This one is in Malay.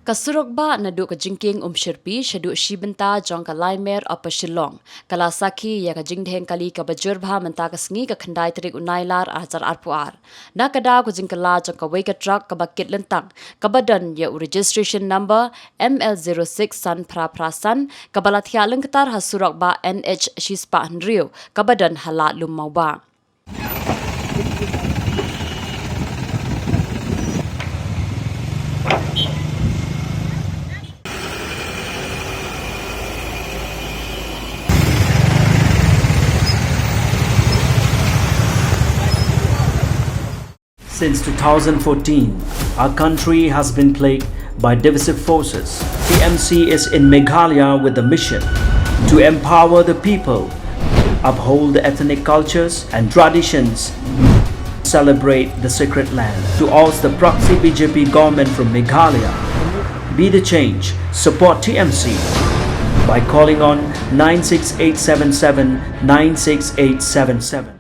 Kasurokba naduk ke jingking Shirpi shaduk bynta jong ka laimer apa Shillong. Kala saki ya ka Dheng kali ka bajurba menta ka sngi ka khandai trik unailar ajar arpuar. Na kada ku jingkala jong ka wei ka Trok ka bakit lentang. Ka badan ya registration number ML06 san praprasan ka balathia lengketar hasurokba NH shispa hnrio ka badan hala Lummawbah. Since 2014, our country has been plagued by divisive forces. TMC is in Meghalaya with the mission to empower the people, uphold the ethnic cultures and traditions, celebrate the sacred land. To oust the proxy BJP government from Meghalaya, be the change, support TMC by calling on 96877 96877.